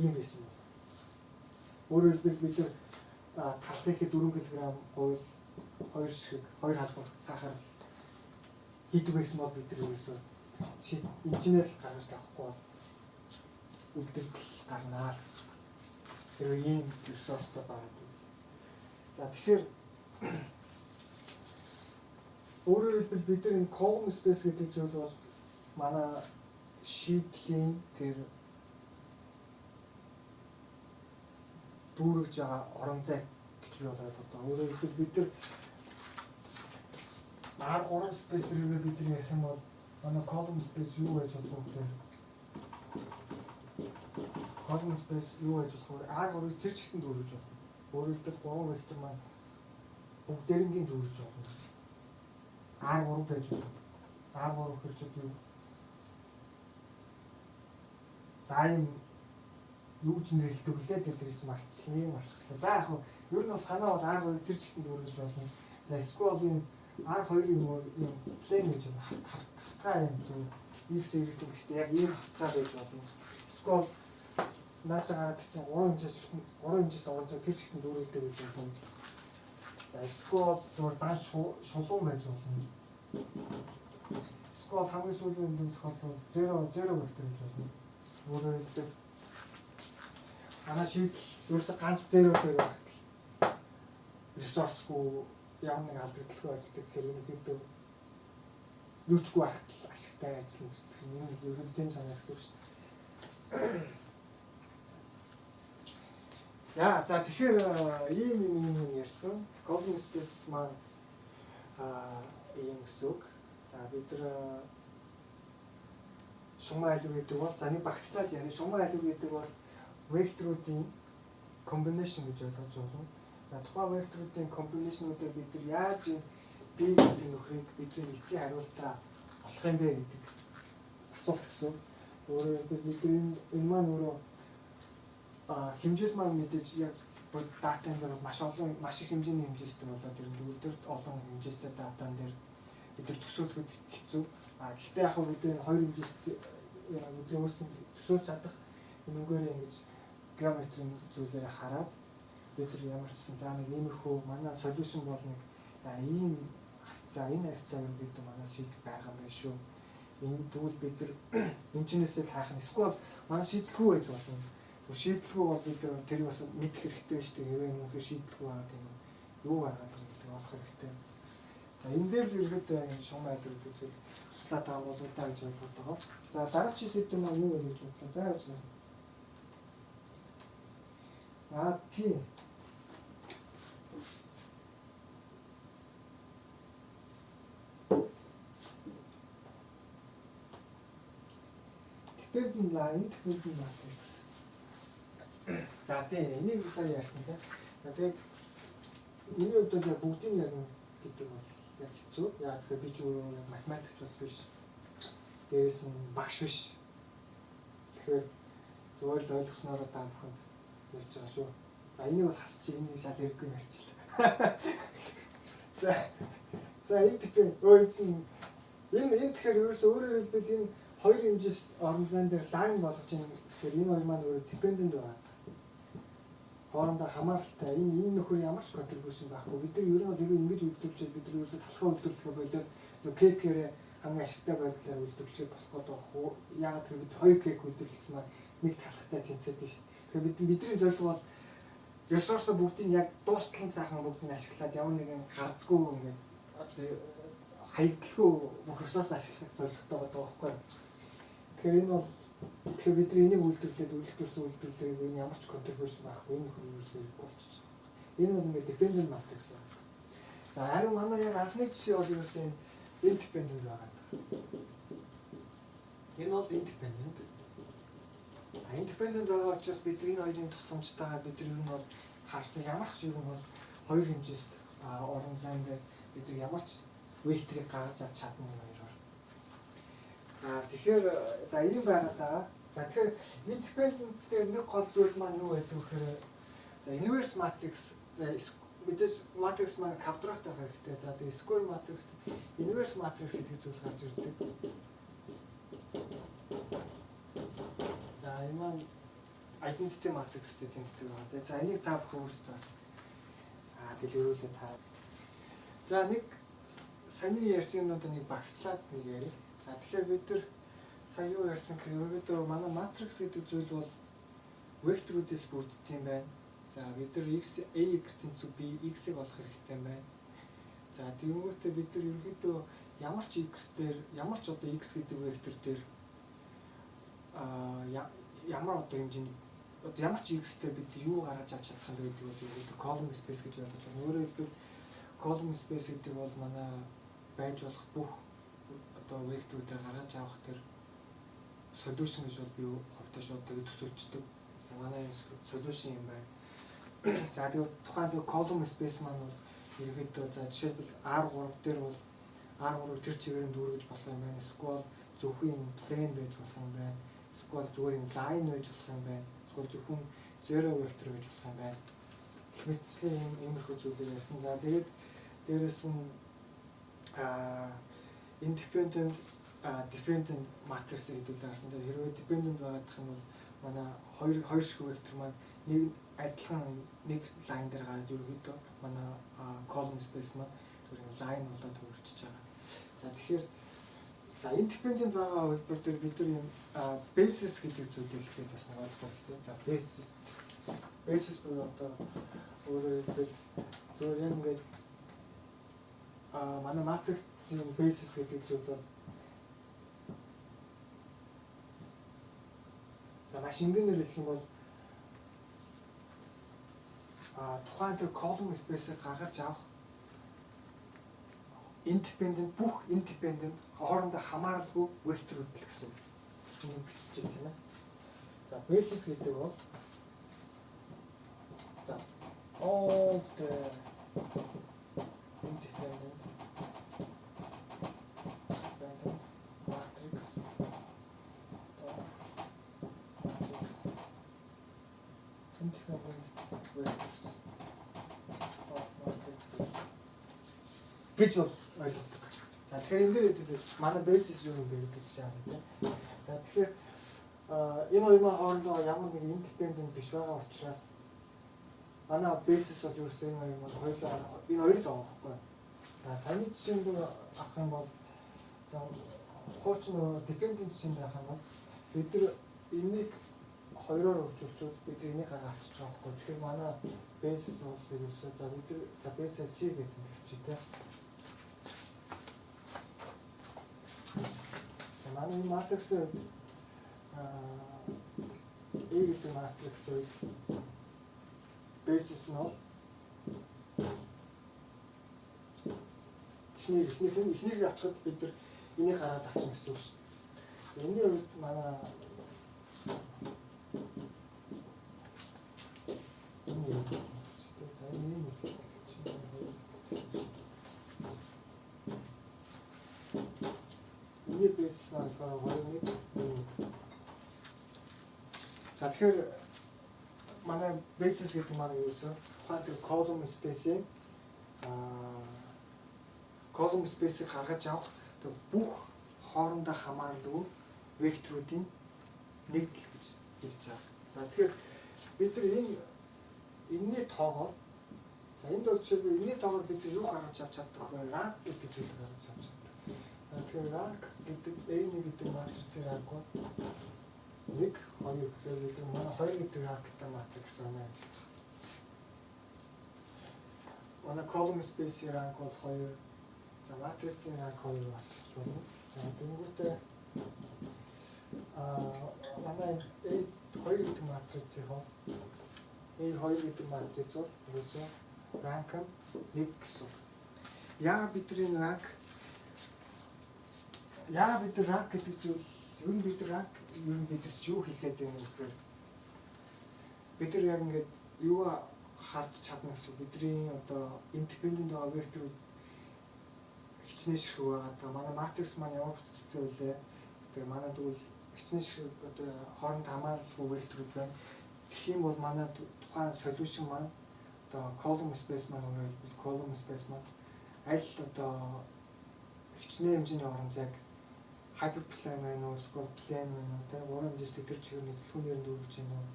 ийм байсан бол. Өөрөөр хэлбэл бид нар талх ихэд 4 кг гуйл 2 шиг 2 халбар сахар хийдэг байсан бол бид нар ерөөсөө инженеэр гаргаж тавихгүй бол үлдэгдэл гарнаа гэсэн. Тэр ийм ресурстай байгаа. За тэгэхээр өөрөөр хэлбэл бид нар энэ column space гэдэг зүйл бол манай шийдлийн тэр дүүргэж байгаа орон зай гэж би болоод одоо өөрөөр хэлбэл бид нар R3 space тэрийг бид нар ярих юм бол манай column space юу байж болох вэ гэхээр column space юу байж болох вэ? R3-ыг тэр чигтэн дүүргэж болно. Өөрөөр хэлбэл 3 вектор маань бүгдээрнгийн дүүргэж болно. R3 байж болно. R3 хэрэг ч юу за юм юу ч нэрэлдэг үлээ тэр чинь марцлаа. За яг нь ер нь бол санаа бол R2 тэр чигтэн дүүргэж болно. За эсвэл энэ R2 юм плейн гэж хатгаа юм зөв X хэрэгтэй гэхдээ яг ийм хатгаа байж болно. Эсвэл наашаа гараад чинь 3 хэмжээст орон зай тэр чигтэн дүүргэдэг гэж болно. За эсвэл зур дан шулуун байж болно. Эсвэл хамгийн сүүлийн үндийн тохиолдолд 0 вектор гэж болно. Өөрөөр хэлбэл манай шийдэл ерөөсө ганц 0 дээр багтал ресурсгүй ямар нэг алдагдaltaгүй ажилладаг гэхээр ерөнхийдөө юучгүй багтал ашигтай ажиллана гэх юм. Энэ ерөнхийдөө тийм санаа гэсэн үг шүү дээ. За тэгэхээр ийм ярьсан. Column space маань ийм гэсэн үг. За бид нар шугам айлуу гэдэг бол за нэг багцлаад яри шугам айлуу гэдэг бол векторуудын комбинашн гэж ойлгож байна. За тухайн векторуудын комбинашнуудыг бид нар яаж бий гэдэг нөхрийг бидний эцсийн хариултаа олох юм бэ гэдэг асуулт гэсэн. Өөрөөр хэлбэл бид энэ маань өөрөө хэмжээс маань мэдээж яг датан дээр маш их хэмжээний хэмжээстэй болоод ирнэ. Өдөрт олон хэмжээстэй датан дээр бид нар төсөөлөхөд хэцүү. Гэхдээ яг бид энэ хоёр хэмжээстэй бидний өөрсдөө төсөөлж чадах энэгээр ингэж геометрийн зүйлээр хараад бид нар ямар ч сан за нэг иймэрхүү манай солиушн бол нэг за ийм хавцаа энэ хавцаа юу гэдэг манай шийдэх байгаа юм байна шүү. Энэ тэгвэл бид нар энэчнээсээ хайх нь эсвэл манай шийдэлгүй байж болно. Шийдэлгүй бол бид тэр бас мэдэх хэрэгтэй шүү дээ. Хэрвээ юм шийдэлгүй байгаа тийм юу байгаа гэдэг олох хэрэгтэй. За энэ дээр л ерөөдөө шугам айлуу гэдэг зүйл туслаад байгаа болоо даа гэж ойлгоод байгаа. За дараагийн сэдв нь юу вэ гэж бодлоо. За яаж нэ. Тийм. Dependent line, dependent matrix. За тийм энийг сая ярьсан тийм. Тэгээд миний хувьд бол бүгдийг яг гэдэг бол яг хэцүү. Яа тэгэхээр би ч өөрөө математикч бас биш. Дээрээс нь багш биш. Тэгэхээр зөвөр л ойлгосноор та бүхэнд ярьж байгаа шүү. За энийг бол хасчих энийг шал хэрэггүй ярьчихлаа. За энэ тэгэхээр энэ тэгэхээр ерөөсөө өөрөөр хэлбэл энэ хоёр хэмжээст орон зайн дээр лайн болгож байгаа. Тэгэхээр энэ хоёр маань өөрөө dependent байна. Хоорондоо хамааралтай энэ нөхөр ямар ч контрибьюшн байхгүй. Бид нар ер нь бол ингэж үйлдвэрлэж бид нар ерөөсөө талхаа үйлдвэрлэхээ болоод кекээр хамгийн ашигтай байдлаар үйлдвэрлэж болох гэдэг байхгүй. Яагаад гэвэл бид хоёр кек үйлдвэрлэсэн маань нэг талхтай тэнцээд байна шүү. Тэгэхээр бидний зорилго бол ресурс бүгдийг яг дуустал нь сайхан бүгдийг ашиглаад ямар нэгэн гарцгүй ингээд хаягдлгүй бүх ресурс ашиглах зорилготой байгаа байхгүй. Тэгэхээр энэ бол тэгэхээр бид энийг үйлдвэрлээд энэ ямар ч контрибьюшн байхгүй энэ хүмүүсээ болчихсон. Энэ бол ингээд dependent matrix байна. За харин манай яг анхны жишээ бол ерөөсөө independent байгаа. Энэ бол independent. Independent байгаа учраас бид энэ хоёрын тусламжтайгаар бид ер нь бол харсан ямар ч юм бол хоёр хэмжээст орон зайн дээр бид ямар ч векторыг гаргаж авч чадна юм хоёр. За тэгэхээр за ийм байгаад байгаа. За тэгэхээр independent дээр нэг гол зүйл маань юу байдаг вэ гэхээр за inverse matrix мэдээж matrix маань квадрат байх хэрэгтэй. За тэгээ square matrix inverse matrix гэдэг зүйл гарч ирдэг. За энэ маань identity matrix-тэй тэнцдэг байгаа. За энийг та бүхэн өөрсдөө бас дэлгэрүүлээ та. За нэг саний ярьсан юмнууд нэг багслаад нэг ярив. За тэгэхээр бид нар сая юу ярьсан гэхээр өөрөөдөө манай матрикс гэдэг зүйл бол векторуудаас бүрддэг юм байна. За бид нар ax тэнцүү b x-ийг олох хэрэгтэй юм байна. За тэгмээтэй бид нар ерөөдөө ямар ч x дээр ямар ч одоо x гэдэг вектор дээр ямар одоо хэмжээний одоо ямар ч x дээр бид юу гаргаж авч чадах юм бэ гэдэг бол ерөөдөө column space гэж ойлгож байна. Өөрөөр хэлбэл column space гэдэг бол манай байж болох бүх одоо векторуудыг гаргаж авах тэр solution гэж бол би хувьдаа шууд төсөөлчдөг. За манай solution юм байна. За тэгээд тухайн column space маань бол ерөөдөө за жишээлбэл R3 дээр бол R3 тэр чигээр нь дүүргэж болох юм байна. Эсвэл зөвхөн plane байж болох юм байна. Эсвэл зүгээр юм line байж болох юм байна. Эсвэл зөвхөн zero vector байж болох юм байна. Их мэтчлийн иймэрхүү зүйлээр ярьсан. За тэгээд дээрэс нь independent dependent matrix гэдэг хэлсэн. Тэгээд хэрвээ dependent байгаадах юм бол манай хоёр шиг вектор маань нэг адилхан нэг line дээр гарч ерөөдөө манай column space маань зүгээр line болоод хөрчиж байгаа. За тэгэхээр за independent байгаа хэлбэр дээр бид нар юм basis гэдэг зүйлийг хэлээд бас нэг ойлгох хэрэгтэй. За basis буюу одоо өөрөөр хэлбэл зөв яг ингээд манай matrix-ийн basis гэдэг зүйл бол за маш энгийнээр хэлэх юм бол тухайн тэр column space-ийг гаргаж авах independent бүх independent хоорондоо хамааралгүй векторууд л гэсэн. нэг гэж тийм ээ. За basis гэдэг бол за all the independent matrix independent vectors of matrix гэж бол ойлгодог. За тэгэхээр энэ дээр манай basis юу юм бэ гэдэг чинь тийм. За тэгэхээр энэ хоёрын хоорондоо ямар нэг independent биш байгаа учраас манай basis бол юу гэсэн юм бол хоёулаа энэ хоёр л байгаа байхгүй. Саяны жишээнд авах юм бол за хуучин dependent жишээнд авах юм бол бид нар энийг хоёроор үржүүлчихвэл бид энийг авчиж байгаа байхгүй. Тэгэхээр манай basis бол ерөөсөө за бид за basis C гэдэг юм чи тээ. Манай matrix гэдэг matrix basis нь бол эхнийг авчихад бид нар энийг гараад авчих гэсэн үг шүү дээ. Энэний үед манай энэ basis маань болохоор 2-1. За тэгэхээр манай basis гэдэг маань юу вэ? Тухайн column space-ийн column space-ийг гаргаж авах бүх хоорондоо хамааралгүй векторуудын нэгдэл гэж хэлж байгаа. За тэгэхээр бид нар энэний тоогоор за энд бол жишээлбэл энэний тоогоор бид нар юу гаргаж авч чаддаг вэ? Rank гэдэг зүйлийг гаргаж авч чаддаг. Тэгэхээр rank гэдэг A1 гэдэг матрицын rank бол 1 2 гэхээр бид манай 2 гэдэг rankтай матрикс байна гэж байна. Манай column space rank бол 2. За матрицын rank 2 бас гэж байна. За тэнгуүтээ манай A2 гэдэг матрицыг бол A2 гэдэг матриц бол ерөөсөө rank нь 1 гэсэн. Яагаад бид энэ rank гэдэг зүйл ер нь бид rank ер нь бид юу хэлээд байна вэ гэхээр бид нар яг ингээд юу харж чадна гэсэн бидний одоо independent vector хичнээн ширхэг байгаа. Одоо манай matrix маань ямар бүтцтэй вэ? Тэгээ манай тэгвэл хичнээн ширхэг одоо хооронд хамааралгүй векторууд байна. Тэгэх юм бол манай тухайн solution маань одоо column space маань өөрөлдвөл column space маань аль одоо хичнээн хэмжээний хооронд яг hyperplane байна уу, эсвэл plane байна уу, тэ уран хэмжээтэй төр чигээр төлхүүнээр дүүргэж байна уу,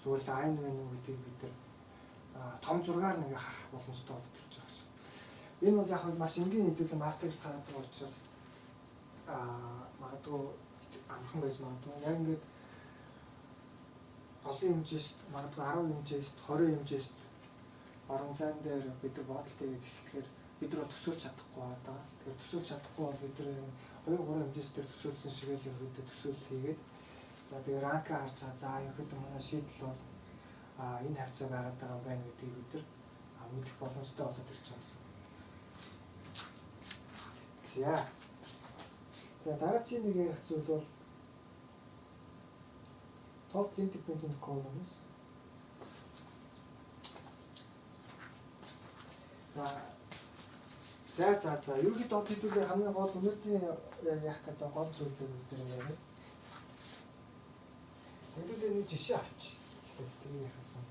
зүгээр л айн байна уу гэдгийг бид нар том зургаар ингээ харах боломжтой болдог гэж байна. Энэ бол яг маш энгийн хэдүүлэн matrix хараад байгаа учраас магадгүй амархан байж магадгүй. Яг ингээд олон хэмжээст магадгүй 10 хэмжээст 20 хэмжээст орон зайн дээр бид нар бодолт хийгээд эхлэхээр бид нар төсөөлж чадахгүй байгаа. Тэгэхээр төсөөлж чадахгүй бол бид нар 2-3 хэмжээс дээр төсөөлсөн шиг л ерөөдөө төсөөлөл хийгээд за тэгээ ранк харж за ерөөдөө манай шийдэл бол энэ хавцаа байгаад байгаа байна гэдгийг бид нар мэдэх боломжтой болоод ирж байгаа гэсэн. За дараагийн нэг ярих зүйл бол total independent columns. За ерөнхийдөө хэдүүлээ хамгийн гол өнөөдрийн яах гэдэг гол зүйлүүд дээр яриа. Хэдүүлээ нэг жишээ авч. Тэгээ яхасан.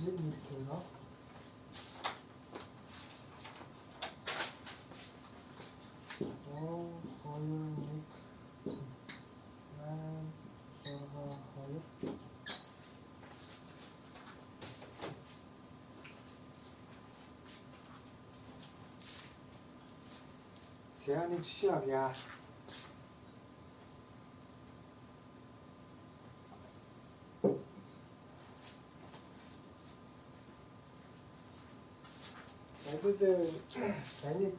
Нэг зураг. За нэг жишээ авъя. Эдгээр таныг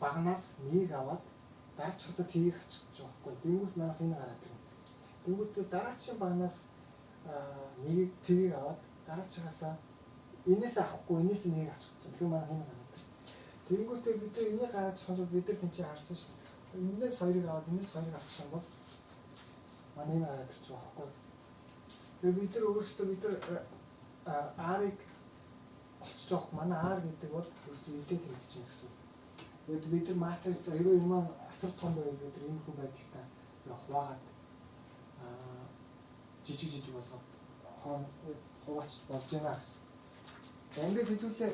багнаас нэг аваад дараачихсаа тгийг авчих гэж байгаа байхгүй. Тэнгүүт манайх энэ гараад ирнэ. Тэнгүүт дараагийн багнаас нэг тгийг аваад дараачихсаа энээс авахгүй энээс нэг авчих гэж. Тэгэхээр манайх энэ гараад ирнэ. Тэнгүүтээ бид нар энийг гаргаж хоног бид нар тэнцээ харсан шүү. Энээс хоёрыг аваад энээс хоёрыг авчих юм бол манай энэ гараад ирчих байхгүй. Тэгэхээр бид нар өөрсдөө бид нар R-ыг олцож авах манай R гэдэг бол ерөөсөө эдээ тэнцэж чинь гэсэн. Тэгээд бид нар матриц ерөө юм асар том байвал бид нар энэ хүн байдалтай хуваагаад жижиг болгоод хуваачч болж байна гэсэн. За ингээд хэдүүлээ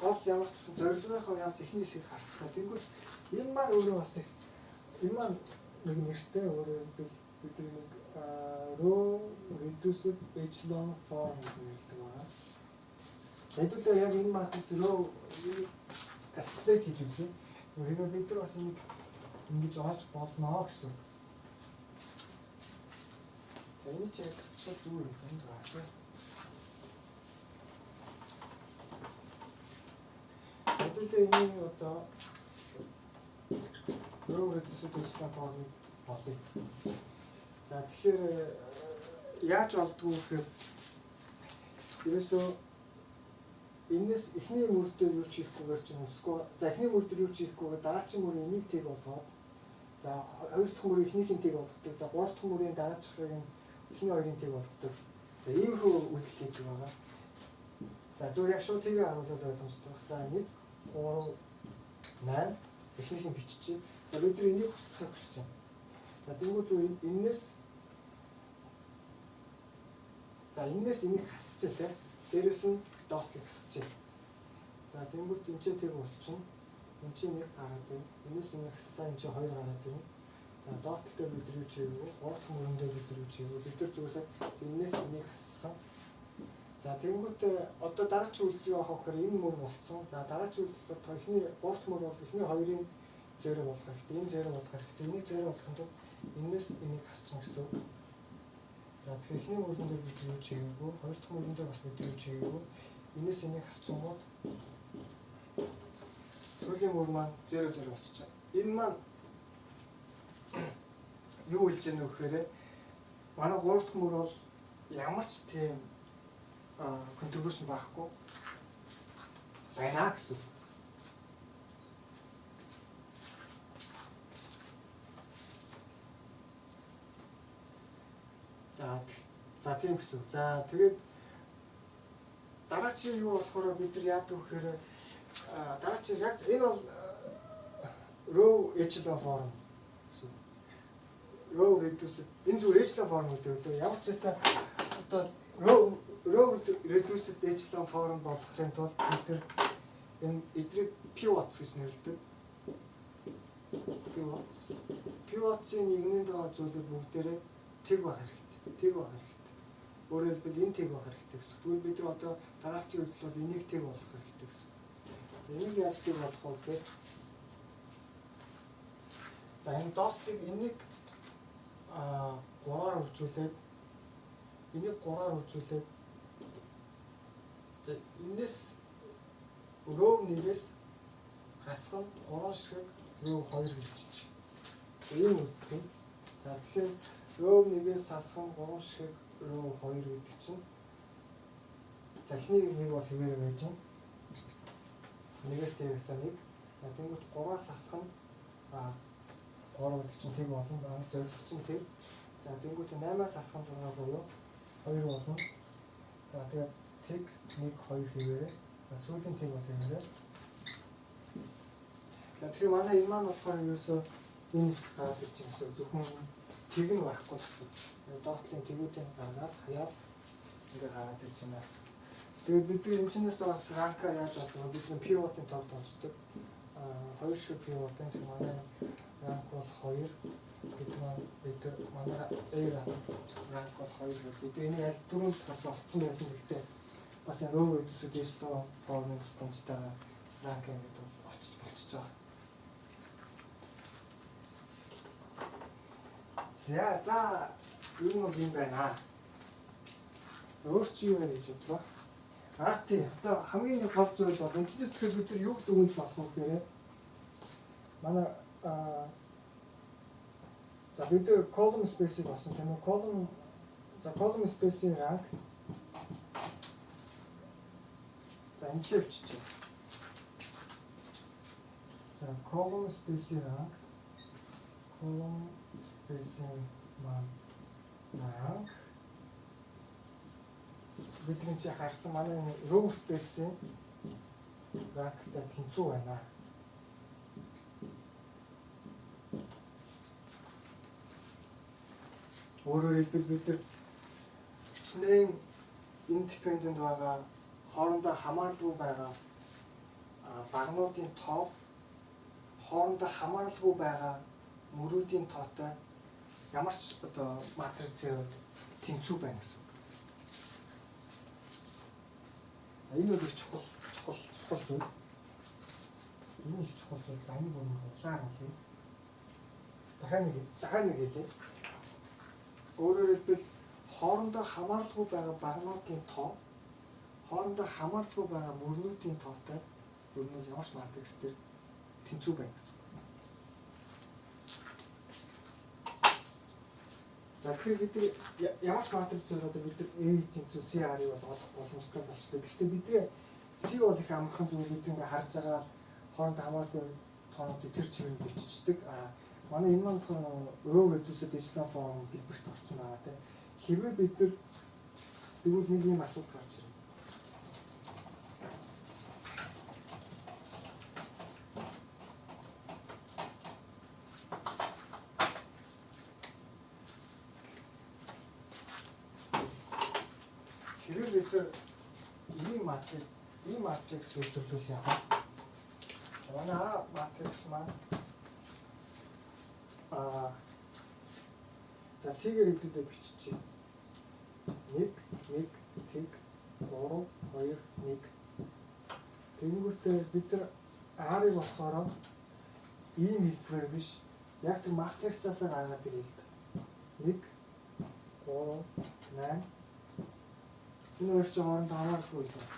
гол ямар ч гэсэн зорилгынхоо явц эхний хэсгийг харцгаа. Тэгвэл энэ маань өөрөө бас их энэ маань нэг нэртэй өөрөө бид нэг row reduced echelon form гэж нэрлэдэг байна. Хэдүүлээ яг энэ матриц row calculate хийж үзье. Өөрөөр бид нар бас нэг ингэж олж болно гэсэн. За энэ ч яг зүгээр юм байна. Хэдүүлээ энэ одоо row reduced echelon form болъё. За тэгэхээр яаж олдгоо гэхээр ерөөсөө энэс эхний мөр дээр юу хийхгүйгээр чинь өсгөө. За эхний мөр дээр юу хийхгүйгээр дараагийн мөрийн энийг тэг болгоод за хоёр дахь мөрийн эхнийхин тэг болгодог. За гурав дахь мөрийн дараачихыг эхний хоёрын тэг болгодог. За иймэрхүү үйлдэл хийж байгаа. За зөв яг шууд тэгээ харуулаад ойлгомжтой байна. За 1 3 8 эхнийхин биччихье. За бид нар энийг хүсэхийг хүсэж байна. За тэгвэл зөв энэс энийг хасчих тий. Дээрээс нь доотлыг хасчих. За тэгвэл энэ ч тэг болчихно. Энд чинь 1 гараад байна. Энэс энийг хаслаа энэ чинь 2 гараад байна. За доотлоо бид нар юу хийвээ? 3 дахь мөрөндөө бид нар юу хийвээ? Бид нар зөвхөн энэс энийг хассан. За тэгвэл одоо дараагийн үйлдэл юу авах гэхээр энэ мөр болцсон. За дараагийн үйлдэл одоо эхний 3 дахь мөр бол эхний 2-ын зэро болох хэрэгтэй. Энэ зэро болох хэрэгтэй. Энийг зэро болоход энэс энийг хасчих гэсэн. За тэгэхээр эхний мөрөндөө бид юу хийвээ? 2 дахь мөрөндөө бас бид юу хийвээ? Энэс энийг хасчих гол сүүлийн мөр маань 0 0 болчихоо. Энэ маань юу хэлж яах вэ гэхээр манай 3 дахь мөр бол ямар ч тийм контрибьюшн байхгүй байна гэсэн. За тийм гэсэн. За тэгээд дараагийн юу болохоор бид нар яадаг вэ гэхээр дараагийн яг энэ бол row echelon form гэсэн. Row reduced энэ зөв echelon form гэдэг. Ямар ч байсан одоо row reduced echelon form болохын тулд бид нар энэ эдрийг pivots гэж нэрлэдэг. Pivots-ийн нэгнэнд байгаа зүйлүүд бүгдээрээ тэг байх хэрэгтэй. Өөрөөр хэлбэл энэ тэг байх хэрэгтэй гэсэн. Тэгвэл бид нар одоо дараагийн үйлдэл бол энийг тэг болгох хэрэгтэй гэсэн. За энийг яаж тэг болгох вэ гэхээр за энэ доотлыг энийг 3-аар үржүүлээд энийг 3-аар үржүүлээд энэс row 1-ээс хасах нь 3 ширхэг row 2 хэлчих. Энэ үлдэх нь. За тэгэхээр row 1-ээс хасах нь 3 ширхэг row 2 гэдэг чинь. За эхний нэг бол хэвээр байж байна. 1-ээс дээрээс 1. За тэгвэл 3-аас хасах нь 3 гэдэг чинь тэг болно. Зорилго чинь тэг. За тэгвэл 8-аас хасах нь 6 буюу 2 болно. За тэгээд тэг 1 2 хэвээрээ. Сүүлийн тэг бол хэвээрээ. Тэгэхээр манай энэ маань болохоор ерөөсөө энэ гараад ирж байгаа гэсэн. Зөвхөн тэг нь байхгүй гэсэн. Доотлын тэгүүдийн гаргаад хаяад ингээ гараад ирж байна гэсэн. Тэгээд бид энэ чинээс бас ранка яаж олох вэ? Бид нэг пивотын товд олцдог. 2 шиг пивотын тэр манай ранк бол 2 гэдэг маань бид манай ранк бол 2 гэдэг. Бид энийг аль дөрөнд бас олцсон байсан гэхдээ бас энэ row reduced echelon form-ын станцтайгаа ранк ингээд бол болчихж байгаа. За юу нэг юм байна. Өөр чи юу гэж бодлоо? Тийм. Одоо хамгийн нэг гол зүйл бол энэчнээс тэгэхээр бид нар юу дүгнж болох вэ гэхээр манай за бид column space-ийг болсон тийм үү? Column space-ийн rank за энэ ч өвччих. За column space-ийн rank rank бидний чи харсан манай row space-ийн rankтай тэнцүү байна. Өөрөөр хэлбэл бид хичнээн independent байгаа, хоорондоо хамааралгүй байгаа багнуудын тоо, хоорондоо хамааралгүй байгаа мөрүүдийн тоотой ямар ч одоо матрицээр тэнцүү байна гэсэн. Энэ бол их чухал зүйл. Энэ их чухал зүйл. За энэ бүр улаан хэлээ. Дахиад нэг хэлээ. Өөрөөр хэлбэл хоорондоо хамааралгүй байгаа багнуудын тоо, хоорондоо хамааралгүй байгаа мөрнүүдийн тоотой ер нь ямар ч матрикс дээр тэнцүү байна гэсэн. За тэгэхээр бид ямар ч матрицээр одоо бид A тэнцүү CR-ыг бол олох боломжтой болчихлоо. Гэхдээ бидний C бол их амархан зүйл бид ингээ харж байгаа хоорондоо хамааралгүй тоонуудыг тэр чигээр биччихдэг. Манай энэ маань болохоор row reduced echelon form хэлбэрт орсон байгаа тийм. Хэрвээ бид нар тэгвэл нэг юм асуудал гарч ирнэ. Хэрвээ бид нар ийм матрикс үйлдвэрлүүл яах вэ? Манай матрикс маань за C-гээр хэдүүлээ биччихье. 1 1 тэг 3 2 1. Тэнгүүтээ бид нар R-ыг болохоор ийм хэлбэрээр биш яг тэр матрицаас гаргаад ирээ л да. 1 3 8 энэ хоёр ч хоорондоо хамааралгүй л байна.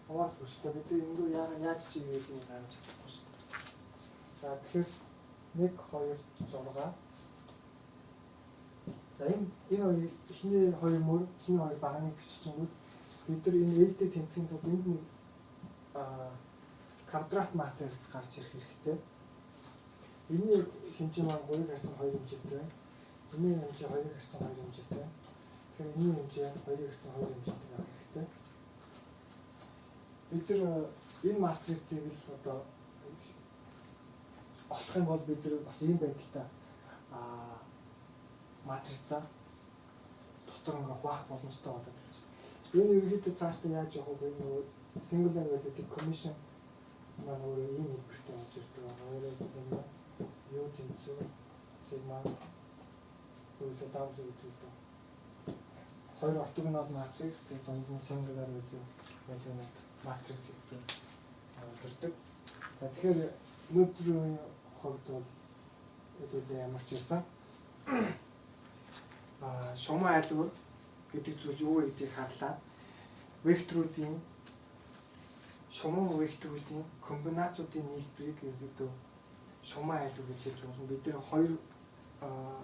Хамааралгүй шүү дээ. Бид энэ яаж чи юу гэдгийг гаргаж чадахгүй шүү дээ. За тэгэхээр 1 2 6. За энэ хоёр эхний хоёр мөр, эхний хоёр багныг биччихэнгүүт бид нар энэ A-тэй тэнцхийн тулд энд нэг квадрат матрикс гарч ирэх хэрэгтэй. Энийн хэмжээ маань 3-ыг харьцан 2 хэмжээтэй байна. Энийн хэмжээ 2-ыг харьцан 2 хэмжээтэй. Тэгэхээр энийн хэмжээ 2-ыг харьцан 2 хэмжээтэй байх хэрэгтэй. Бид нар энэ матрицыг л одоо олох юм бол бид нар бас ийм байдалтай матрицаа дотор ингээ хуваах боломжтой болоод байна. Энэ ерөнхийдөө цаашдаа яаж явах вэ? Нөгөө singular value commission маань өөрөө ийм хэлбэртэй болж ирдэг. Өөрөөр хэлбэл юу тэнцүү sigma үйлдэл W үйлдэл хоёр ортогонал матрикс тэгээд дунд нь singular value матрикс гэдэг төрдөг. За тэгэхээр өнөөдрийн хувьд бол хэдүүлээ ямар ч байсан шугам айлгуур гэдэг зүйл юу вэ гэдгийг харлаа. Векторуудын шугам векторуудын комбинацуудын нийлбэрийг ердөө шугам айлгуур гэж хэлж болно. Бид нэр хоёр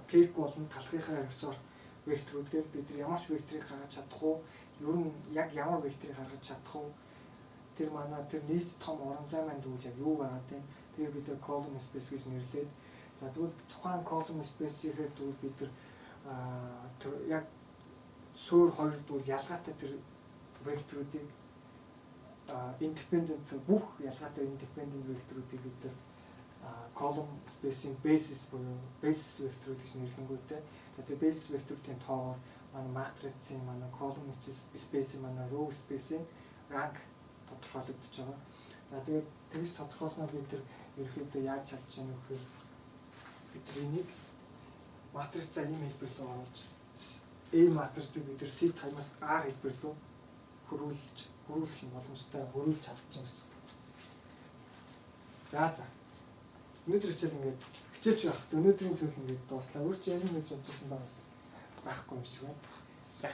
кейк болон талхынхаа харьцаар векторуудээр бид нар ямар ч векторыг гаргаж чадах уу? Ер нь яг ямар векторыг гаргаж чадах уу? Тэр манай тэр нийт том орон зай маань дүүл яг юу байгаа тийм. Тэгээ бид column space гэж нэрлээд за тэгвэл тухайн column space-ийг дүүл бид нар яг суур хоёр дүүл ялгаатай тэр векторуудыг independent бүх ялгаатай independent векторуудыг бид нар column space-ийн basis буюу basis векторууд гэж нэрлэнгүүтээ за тэр basis векторуудын тоогоор манай матрицын манай column space-ийн манай row space-ийн rank тодорхойлогдож байгаа. За тэгээд тэгж тодорхойлсноор бид нар ерөнхийдөө яаж чадж байгаа вэ гэхээр бид энийг матрицаа ийм хэлбэр рүү оруулж A матрицыг бид нар C таймаас R хэлбэр рүү хөрвүүлэх юм боломжтой хөрвүүлж чадчих юм гэсэн. За. Өнөөдөр хичээл ингээд хичээлч байх. Өнөөдрийн зүйл ингээд дууслаа. Өөр чи яг нэг юм бодсон байхгүй юм шиг байна. За.